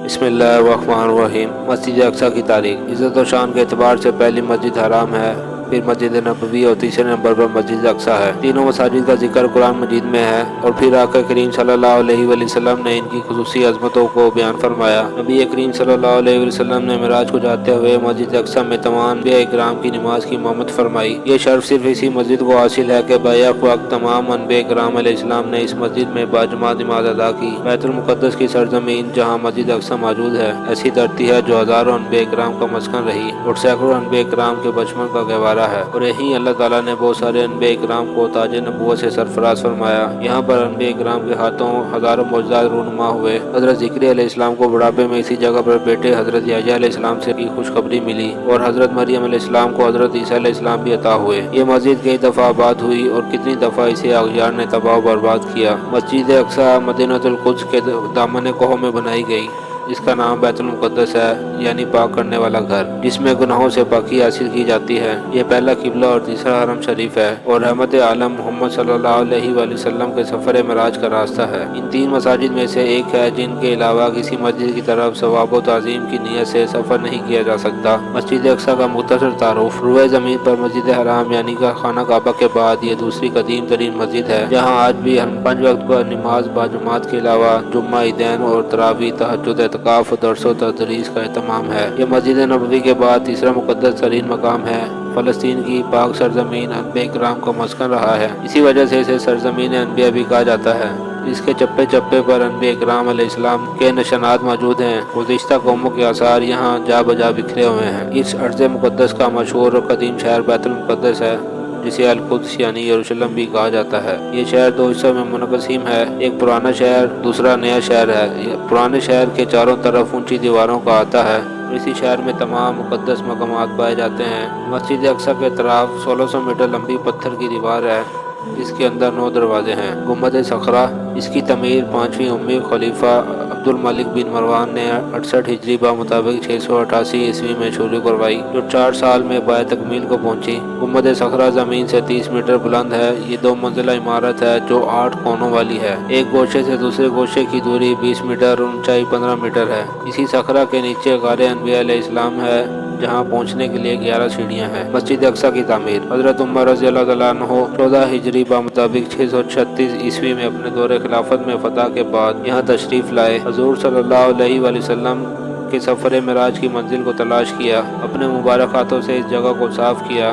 بسم اللہ الرحمن الرحیم۔ مسجد اقصی کی تاریخ۔ عزت و شان کے اعتبار سے پہلی مسجد حرام ہے، پھر مسجد نبوی اور تیسرے نمبر پر مسجد اقصی ہے۔ تینوں مساجد کا ذکر قرآن مجید میں ہے اور پھر آقا کریم صلی اللہ علیہ وآلہ وسلم نے ان کی خصوصی عظمتوں کو بیان فرمایا۔ نبی کریم صلی اللہ علیہ وآلہ وسلم نے معراج کو جاتے ہوئے مسجد اقصی میں تمام انبیاء کرام کی نماز کی امامت فرمائی۔ یہ شرف صرف اسی مسجد کو حاصل ہے کہ بیک وقت تمام انبیاء کرام علیہ السلام نے اس مسجد میں باجماعت نماز ادا کی۔ بیت المقدس کی سرزمین جہاں مسجد اقصی موجود ہے، ایسی دھرتی ہے جو ہزاروں انبیاء کرام کا مسکن رہی اور سینکڑوں انبیاء کرام کے بچپن کا گہوارہ ہے، اور یہیں اللہ تعالیٰ نے بہت سارے انبیاء کرام کو تاج نبوت سے سرفراز فرمایا۔ یہاں پر انبیاء کرام کے ہاتھوں ہزاروں معجزات رونما ہوئے۔ حضرت ذکریا علیہ السلام کو بڑھاپے میں اسی جگہ پر بیٹے حضرت یحییٰ علیہ السلام سے کی خوشخبری ملی، اور حضرت مریم علیہ السلام کو حضرت عیسیٰ علیہ السلام بھی عطا ہوئے۔ یہ مسجد کئی دفعہ آباد ہوئی اور کتنی دفعہ اسے اغیار نے تباہ و برباد کیا۔ مسجد اقصی مدینہ القدس کے دامن کوہ میں بنائی گئی، جس کا نام بیت المقدس ہے، یعنی پاک کرنے والا گھر، جس میں گناہوں سے پاکی حاصل کی جاتی ہے۔ یہ پہلا قبلہ اور تیسرا حرم شریف ہے اور رحمت عالم محمد صلی اللہ علیہ وآلہ وسلم کے سفر معراج کا راستہ ہے۔ ان تین مساجد میں سے ایک ہے جن کے علاوہ کسی مسجد کی طرف ثواب و تعظیم کی نیت سے سفر نہیں کیا جا سکتا۔ مسجد اقصی کا مختصر تعارف۔ روئے زمین پر مسجد حرام یعنی کہ خانہ کعبہ کے بعد یہ دوسری قدیم ترین مسجد ہے، جہاں آج بھی ہم 5 وقت پر نماز باجماعت کے علاوہ جمعہ، عیدین اور تراویح، تہجد، اعتکاف، درس و تدریس کا اہتمام ہے۔ یہ مسجد نبوی کے بعد تیسرا مقدس ترین مقام ہے۔ فلسطین کی پاک سرزمین انبیاء کرام کا مسکن رہا ہے، اسی وجہ سے اسے سرزمین انبیاء بھی کہا جاتا ہے۔ اس کے چپے چپے پر انبیاء کرام علیہ السلام کے نشانات موجود ہیں۔ گزشتہ قوموں کے آثار یہاں جا بجا بکھرے ہوئے ہیں۔ اس ارض مقدس کا مشہور اور قدیم شہر بیت المقدس ہے، جسے القدس یعنی یروشلم بھی کہا جاتا ہے۔ یہ شہر 2 حصوں میں منقسم ہے، ایک پرانا شہر، دوسرا نیا شہر ہے۔ پرانے شہر کے چاروں طرف اونچی دیواروں کا احاطہ ہے اور اسی شہر میں تمام مقدس مقامات پائے جاتے ہیں۔ مسجد اقصی کے اطراف 1600 میٹر لمبی پتھر کی دیوار ہے، جس کے اندر 9 دروازے ہیں۔ گنبد صخرہ، اس کی تعمیر 5ویں امی خلیفہ عبد الملک بن مروان نے 68 ہجری بمطابق 688 عیسوی میں شروع کروائی، جو 4 سال میں پائے تکمیل کو پہنچی۔ گنبد صخرہ زمین سے 30 میٹر بلند ہے۔ یہ 2 منزلہ عمارت ہے جو 8 کونوں والی ہے۔ ایک گوشے سے دوسرے گوشے کی دوری 20 میٹر اور اونچائی 15 میٹر ہے۔ اسی صخرہ کے نیچے غار انبیاء علیہ السلام ہے، جہاں پہنچنے کے لیے 11 سیڑھیاں ہیں۔ مسجد اقصی کی تعمیر۔ حضرت عمر رضی اللہ تعالیٰ عنہ 14 ہجری بمطابق 636 عیسوی میں اپنے دور خلافت میں فتح کے بعد یہاں تشریف لائے۔ حضور صلی اللہ علیہ وآلہ وسلم کے سفر معراج کی منزل کو تلاش کیا، اپنے مبارک ہاتھوں سے اس جگہ کو صاف کیا،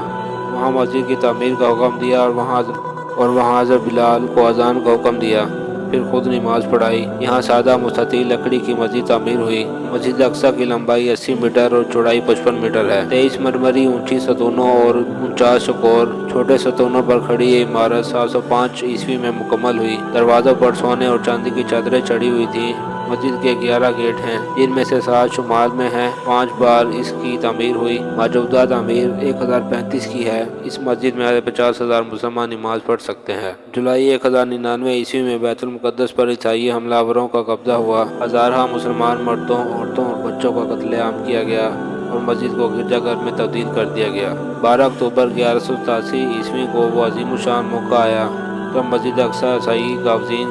وہاں مسجد کی تعمیر کا حکم دیا اور وہاں حضرت بلال کو اذان کا حکم دیا، پھر خود نماز پڑھائی۔ یہاں سادہ مستطیل لکڑی کی مسجد تعمیر ہوئی۔ مسجد اقصی کی لمبائی 80 میٹر اور چوڑائی 55 میٹر ہے۔ 23 مرمری اونچی ستونوں اور 49 چوکور چھوٹے ستونوں پر کھڑی یہ عمارت 705 عیسوی میں مکمل ہوئی۔ دروازوں پر سونے اور چاندی کی چادریں چڑھی ہوئی تھیں۔ مسجد کے 11 گیٹ ہیں، جن میں سے 7 شمال میں ہیں۔ 5 بار اس کی تعمیر ہوئی۔ موجودہ تعمیر 1035 کی ہے۔ اس مسجد میں 50,000 مسلمان نماز پڑھ سکتے ہیں۔ جولائی 1099 عیسوی میں بیت المقدس پر عیسائی حملہ آوروں کا قبضہ ہوا۔ ہزارہ مسلمان مردوں، عورتوں اور بچوں کا قتل عام کیا گیا اور مسجد کو گرجا گھر میں تبدیل کر دیا گیا۔ 12 اکتوبر 1187 عیسوی کو وہ عظیم الشان موقع آیا جب مسجد اقصی عیسائی قابضین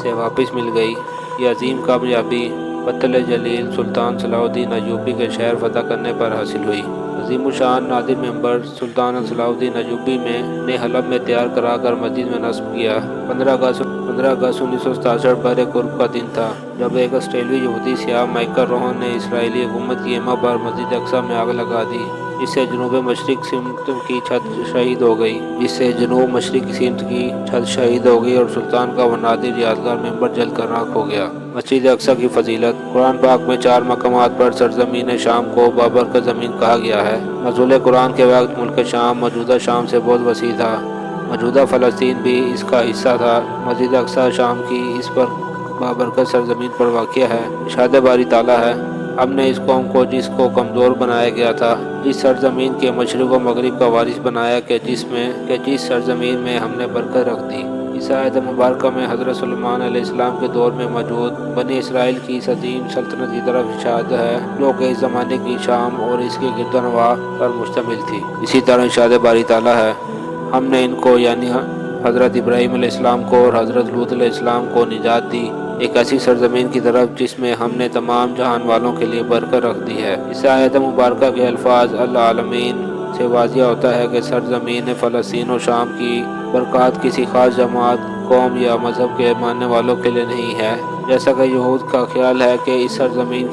سے واپس مل گئی۔ یہ عظیم کامیابی بطل جلیل سلطان صلاح الدین ایوبی کے شہر فتح کرنے پر حاصل ہوئی۔ عظیم الشان نادر ممبر سلطان صلاح الدین ایوبی نے حلب میں تیار کرا کر مسجد میں نصب کیا۔ 15 اگست 1967 بر قرب کا دن تھا جب ایک آسٹریلوی یہودی سیاح مائیکل روہن نے اسرائیلی حکومت کی خیمہ پر مسجد اقصی میں آگ لگا دی، جس سے جنوب مشرق سمت کی چھت شہید ہو گئی اور سلطان کا وہ نادر یادگار ممبر جل کر راکھ ہو گیا۔ مسجد اقصی کی فضیلت۔ قرآن پاک میں 4 مقامات پر سرزمین شام کو بابرکت زمین کہا گیا ہے۔ نزول قرآن کے وقت ملک شام موجودہ شام سے بہت وسیع تھا۔ موجودہ فلسطین بھی اس کا حصہ تھا۔ مسجد اقصی شام کی اس پر بابرکت سرزمین پر واقع ہے۔ ارشاد باری تعالیٰ ہے، ہم نے اس قوم کو جس کو کمزور بنایا گیا تھا اس سرزمین کے مشرق و مغرب کا وارث بنایا کہ جس سرزمین میں ہم نے برکت رکھ دی۔ اس آیت مبارکہ میں حضرت سلیمان علیہ السلام کے دور میں موجود بنی اسرائیل کی اس عظیم سلطنت کی طرف اشارہ ہے جو کہ اس زمانے کی شام اور اس کے گرد و نواح پر مشتمل تھی۔ اسی طرح ارشاد باری تعالیٰ ہے، ہم نے ان کو یعنی حضرت ابراہیم علیہ السلام کو اور حضرت لوط علیہ السلام کو نجات دی ایک ایسی سرزمین کی طرف جس میں ہم نے تمام جہان والوں کے لیے برکت رکھ دی ہے۔ اس آیت مبارکہ کے الفاظ العالمین سے واضح ہوتا ہے کہ سرزمین فلسطین و شام کی برکات کسی خاص جماعت، قوم یا مذہب کے ماننے والوں کے لیے نہیں ہے، جیسا کہ یہود کا خیال ہے کہ اس زمین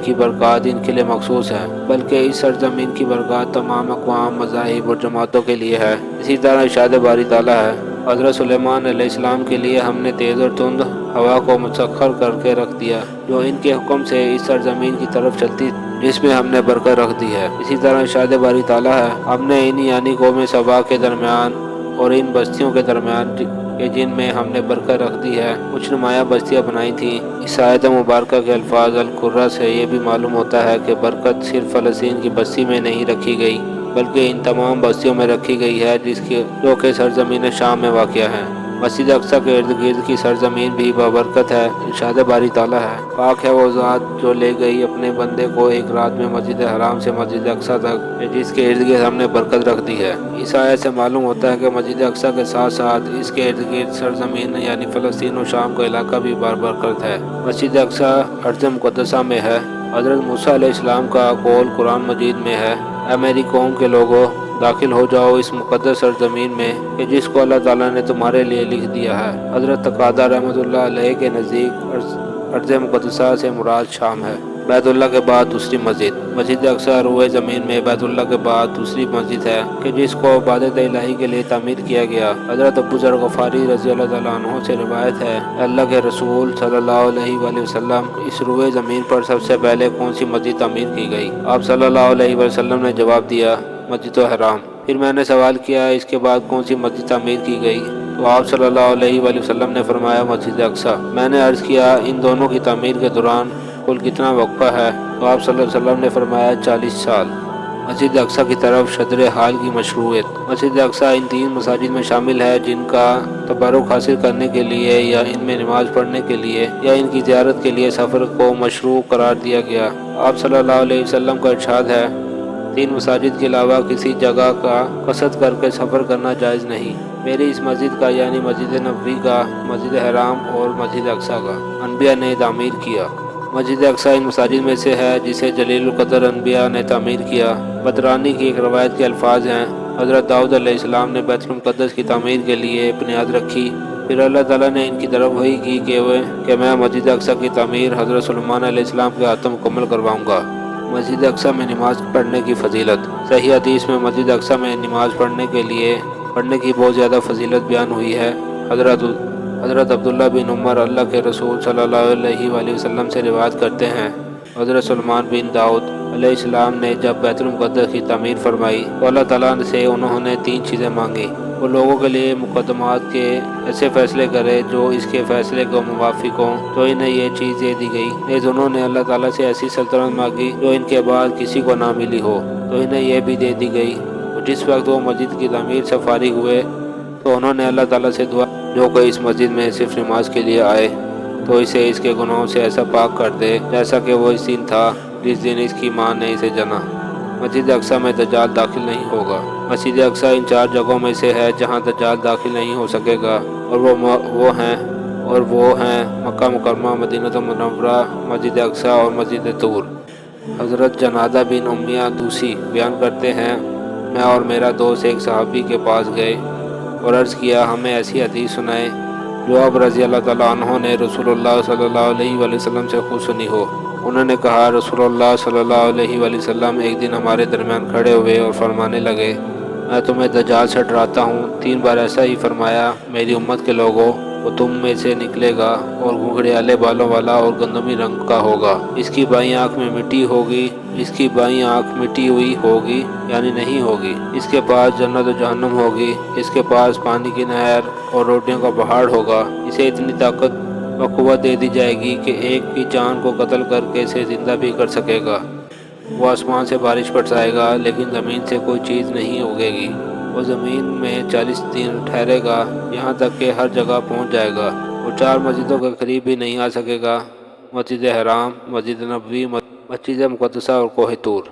کی برکات ان کے لیے مخصوص ہے، بلکہ اس سرزمین کی برکات تمام اقوام، مذاہب اور جماعتوں کے لیے ہے۔ اسی طرح ارشاد باری تعالیٰ ہے، حضرت سلیمان علیہ السلام کے لیے ہم نے تیز اور تند ہوا کو مسخر کر کے رکھ دیا، جو ان کے حکم سے اس سرزمین کی طرف چلتی، جس میں ہم نے برکت رکھ دی ہے۔ اسی طرح ارشاد باری تعالیٰ ہے، ہم نے یعنی قوم سبا کے درمیان اور ان بستیوں کے درمیان کہ جن میں ہم نے برکت رکھ دی ہے کچھ نمایاں بستیاں بنائی تھیں۔ اس آیت مبارکہ کے الفاظ القرہ سے یہ بھی معلوم ہوتا ہے کہ برکت صرف فلسطین کی بستی میں نہیں رکھی گئی، بلکہ ان تمام بستیوں میں رکھی گئی ہے جو کہ سرزمین شام میں واقع ہے۔ مسجد اقصی کے ارد گرد کی سرزمین بھی بابرکت ہے۔ ارشاد باری تعالیٰ ہے، پاک ہے وہ ذات جو لے گئی اپنے بندے کو ایک رات میں مسجد حرام سے مسجد اقصی تک، جس کے ارد گرد ہم نے برکت رکھ دی ہے۔ اس آیت سے معلوم ہوتا ہے کہ مسجد اقصی کے ساتھ ساتھ اس کے ارد گرد سرزمین یعنی فلسطین و شام کا علاقہ بھی بابرکت ہے۔ مسجد اقصی ارض مقدسہ میں ہے۔ حضرت موسیٰ علیہ السلام کا قول قرآن مجید میں ہے، اے میری قوم کے لوگوں، داخل ہو جاؤ اس مقدس سرزمین میں کہ جس کو اللہ تعالیٰ نے تمہارے لیے لکھ دیا ہے۔ حضرت قتادہ رحمۃ اللہ علیہ کے نزدیک ارض مقدسہ سے مراد شام ہے۔ بیت اللہ کے بعد دوسری مسجد اقصی روئے زمین میں بیت اللہ کے بعد دوسری مسجد ہے کہ جس کو عبادت الہی کے لیے تعمیر کیا گیا۔ حضرت ابو ذر غفاری رضی اللہ تعالیٰ عنہ سے روایت ہے، اللہ کے رسول صلی اللہ علیہ وآلہ وسلم، اس روئے زمین پر سب سے پہلے کون سی مسجد تعمیر کی گئی؟ آپ صلی اللہ علیہ وسلم نے جواب دیا، مسجد الحرام۔ پھر میں نے سوال کیا، اس کے بعد کون سی مسجد تعمیر کی گئی؟ تو آپ صلی اللہ علیہ وآلہ وسلم نے فرمایا، مسجد اقصی۔ میں نے عرض کیا، ان دونوں کی تعمیر کے دوران کل کتنا وقفہ ہے؟ تو آپ صلی اللہ علیہ وسلم نے فرمایا، 40 سال۔ مسجد اقصی کی طرف شدر حال کی مشروعیت۔ مسجد اقصی ان 3 مساجد میں شامل ہے جن کا تبرک حاصل کرنے کے لیے یا ان میں نماز پڑھنے کے لیے یا ان کی زیارت کے لیے سفر کو مشروع قرار دیا گیا۔ آپ صلی اللہ علیہ وسلم کا ارشاد ہے، 3 مساجد کے علاوہ کسی جگہ کا قصد کر کے سفر کرنا جائز نہیں۔ میری اس مسجد کا یعنی مسجد نبوی کا، مسجد حرام اور مسجد اقصی کا انبیاء نے تعمیر کیا۔ مسجد اقصی ان مساجد میں سے ہے جسے جلیل القدر انبیاء نے تعمیر کیا۔ بدرانی کی ایک روایت کے الفاظ ہیں، حضرت داؤد علیہ السلام نے بیت المقدس کی تعمیر کے لیے بنیاد رکھی، پھر اللہ تعالیٰ نے ان کی طرف وحی کی کہ میں مسجد اقصی کی تعمیر حضرت سلیمان علیہ السلام کے ہاتھوں مکمل کرواؤں گا۔ مسجد اقصی میں نماز پڑھنے کی فضیلت۔ صحیح حدیث میں مسجد اقصی میں نماز پڑھنے کی بہت زیادہ فضیلت بیان ہوئی ہے۔ حضرت عبداللہ بن عمر اللہ کے رسول صلی اللہ علیہ وآلہ وسلم سے روایت کرتے ہیں، حضرت سلیمان بن داؤد علیہ السلام نے جب بیت المقدس کی تعمیر فرمائی تو اللہ تعالیٰ سے انہوں نے 3 چیزیں مانگی۔ وہ لوگوں کے لیے مقدمات کے ایسے فیصلے کرے جو اس کے فیصلے کو موافق ہوں، تو انہیں یہ چیز دے دی گئی۔ نیز انہوں نے اللہ تعالیٰ سے ایسی سلطنت مانگی جو ان کے بعد کسی کو نہ ملی ہو، تو انہیں یہ بھی دے دی گئی۔ اور جس وقت وہ مسجد کی تعمیر سے فارغ ہوئے تو انہوں نے اللہ تعالیٰ سے دعا جو کوئی اس مسجد میں صرف نماز کے لیے آئے تو اسے اس کے گناہوں سے ایسا پاک کر دے جیسا کہ وہ اس دن تھا جس دن اس کی ماں نے اسے جنا۔ مسجد اقصی میں دجال داخل نہیں ہوگا۔ مسجد اقصی ان 4 جگہوں میں سے ہے جہاں دجال داخل نہیں ہو سکے گا، اور وہ ہیں مکہ مکرمہ، مدینہ منورہ، مسجد اقصی اور مسجد طور۔ حضرت جنادہ بن امیہ دوسی بیان کرتے ہیں، میں اور میرا دوست ایک صحابی کے پاس گئے اور عرض کیا، ہمیں ایسی حدیث سنائے جو اب رضی اللہ تعالیٰ عنہ نے رسول اللہ صلی اللہ علیہ وآلہ وسلم سے خود سنی ہو۔ انہوں نے کہا، رسول اللہ صلی اللہ علیہ وآلہ وسلم ایک دن ہمارے درمیان کھڑے ہوئے اور فرمانے لگے، میں تمہیں دجال سے ڈراتا ہوں۔ 3 بار ایسا ہی فرمایا، میری امت کے لوگوں، وہ تم میں سے نکلے گا اور گھنگھریالے بالوں والا اور گندمی رنگ کا ہوگا، اس کی بائیں آنکھ میں مٹی ہوگی، اس کی بائیں آنکھ مٹی ہوئی ہوگی یعنی نہیں ہوگی، اس کے پاس جنت و جہنم ہوگی، اس کے پاس پانی کی نہر اور روٹیوں کا پہاڑ ہوگا، اسے اتنی طاقت و قوت دے دی جائے گی کہ ایک کی جان کو قتل کر کے اسے زندہ بھی کر سکے گا۔ وہ آسمان سے بارش برسائے گا لیکن زمین سے کوئی چیز نہیں اگے گی۔ وہ زمین میں 40 دن ٹھہرے گا یہاں تک کہ ہر جگہ پہنچ جائے گا، وہ 4 مسجدوں کے قریب بھی نہیں آ سکے گا، مسجد حرام، مسجد نبوی، مسجد مقدسہ اور کوہ طور۔